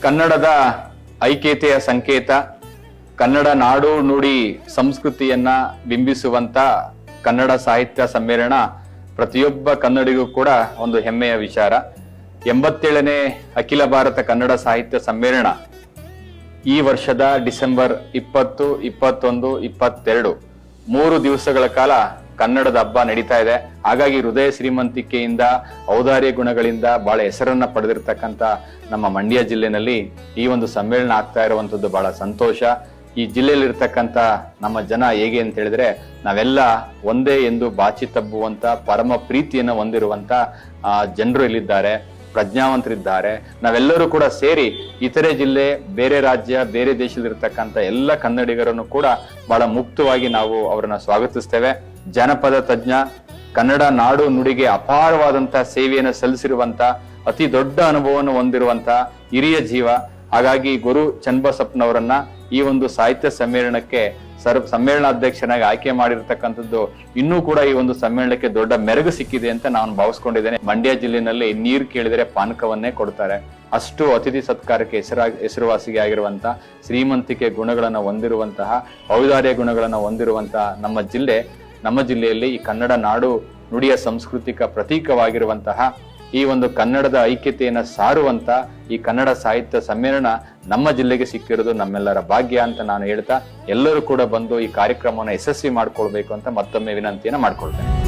ಕನ್ನಡದ ಐಕ್ಯತೆಯ ಸಂಕೇತ, ಕನ್ನಡ ನಾಡು ನುಡಿ ಸಂಸ್ಕೃತಿಯನ್ನ ಬಿಂಬಿಸುವಂತ ಕನ್ನಡ ಸಾಹಿತ್ಯ ಸಮ್ಮೇಳನ ಪ್ರತಿಯೊಬ್ಬ ಕನ್ನಡಿಗೂ ಕೂಡ ಒಂದು ಹೆಮ್ಮೆಯ ವಿಚಾರ. 87ನೇ ಅಖಿಲ ಭಾರತ ಕನ್ನಡ ಸಾಹಿತ್ಯ ಸಮ್ಮೇಳನ ಈ ವರ್ಷದ ಡಿಸೆಂಬರ್ 20, 21, 22 3 ದಿವಸಗಳ ಕಾಲ ಕನ್ನಡದ ಹಬ್ಬ ನಡೀತಾ ಇದೆ. ಹಾಗಾಗಿ ಹೃದಯ ಶ್ರೀಮಂತಿಕೆಯಿಂದ, ಔದಾರ್ಯ ಗುಣಗಳಿಂದ ಬಹಳ ಹೆಸರನ್ನ ಪಡೆದಿರ್ತಕ್ಕಂಥ ನಮ್ಮ ಮಂಡ್ಯ ಜಿಲ್ಲೆನಲ್ಲಿ ಈ ಒಂದು ಸಮ್ಮೇಳನ ಆಗ್ತಾ ಇರುವಂತದ್ದು ಬಹಳ ಸಂತೋಷ. ಈ ಜಿಲ್ಲೆಯಲ್ಲಿರ್ತಕ್ಕಂಥ ನಮ್ಮ ಜನ ಹೇಗೆ ಅಂತ ಹೇಳಿದ್ರೆ, ನಾವೆಲ್ಲ ಒಂದೇ ಎಂದು ಬಾಚಿ ತಬ್ಬುವಂತ ಪರಮ ಪ್ರೀತಿಯನ್ನ ಹೊಂದಿರುವಂತ ಜನರು ಇಲ್ಲಿದ್ದಾರೆ, ಪ್ರಜ್ಞಾವಂತರಿದ್ದಾರೆ. ನಾವೆಲ್ಲರೂ ಕೂಡ ಸೇರಿ ಇತರೆ ಜಿಲ್ಲೆ, ಬೇರೆ ರಾಜ್ಯ, ಬೇರೆ ದೇಶದಲ್ಲಿರ್ತಕ್ಕಂಥ ಎಲ್ಲ ಕನ್ನಡಿಗರನ್ನು ಕೂಡ ಬಹಳ ಮುಕ್ತವಾಗಿ ನಾವು ಅವರನ್ನ ಸ್ವಾಗತಿಸ್ತೇವೆ. ಜನಪದ ತಜ್ಞ, ಕನ್ನಡ ನಾಡು ನುಡಿಗೆ ಅಪಾರವಾದಂತಹ ಸೇವೆಯನ್ನು ಸಲ್ಲಿಸಿರುವಂತ, ಅತಿ ದೊಡ್ಡ ಅನುಭವವನ್ನು ಹೊಂದಿರುವಂತ ಹಿರಿಯ ಜೀವ. ಹಾಗಾಗಿ ಗುರು ಚನ್ನಬಸಪ್ಪನವರನ್ನ ಈ ಒಂದು ಸಾಹಿತ್ಯ ಸಮ್ಮೇಳನಕ್ಕೆ ಸಮ್ಮೇಳನಾಧ್ಯಕ್ಷನಾಗಿ ಆಯ್ಕೆ ಮಾಡಿರ್ತಕ್ಕಂಥದ್ದು ಇನ್ನೂ ಕೂಡ ಈ ಒಂದು ಸಮ್ಮೇಳನಕ್ಕೆ ದೊಡ್ಡ ಮೆರುಗು ಸಿಕ್ಕಿದೆ ಅಂತ ನಾನು ಭಾವಿಸ್ಕೊಂಡಿದ್ದೇನೆ. ಮಂಡ್ಯ ಜಿಲ್ಲೆಯಲ್ಲಿ ನೀರು ಕೇಳಿದರೆ ಪಾನಕವನ್ನೇ ಕೊಡ್ತಾರೆ, ಅಷ್ಟು ಅತಿಥಿ ಸತ್ಕಾರಕ್ಕೆ ಹೆಸರುವಾಸಿಗೆ ಆಗಿರುವಂತ, ಶ್ರೀಮಂತಿಕೆ ಗುಣಗಳನ್ನ ಹೊಂದಿರುವಂತಹ, ಔದಾರ್ಯ ಗುಣಗಳನ್ನ ಹೊಂದಿರುವಂತಹ ನಮ್ಮ ಜಿಲ್ಲೆಯಲ್ಲಿ ಈ ಕನ್ನಡ ನಾಡು ನುಡಿಯ ಸಾಂಸ್ಕೃತಿಕ ಪ್ರತೀಕವಾಗಿರುವಂತಹ ಈ ಒಂದು ಕನ್ನಡದ ಐಕ್ಯತೆಯನ್ನ ಸಾರುವಂತ ಈ ಕನ್ನಡ ಸಾಹಿತ್ಯ ಸಮ್ಮೇಳನ ನಮ್ಮ ಜಿಲ್ಲೆಗೆ ಸಿಕ್ಕಿರೋದು ನಮ್ಮೆಲ್ಲರ ಭಾಗ್ಯ ಅಂತ ನಾನು ಹೇಳ್ತಾ, ಎಲ್ಲರೂ ಕೂಡ ಬಂದು ಈ ಕಾರ್ಯಕ್ರಮವನ್ನು ಯಶಸ್ವಿ ಮಾಡ್ಕೊಳ್ಬೇಕು ಅಂತ ಮತ್ತೊಮ್ಮೆ ವಿನಂತಿಯನ್ನ ಮಾಡ್ಕೊಳ್ತೇನೆ.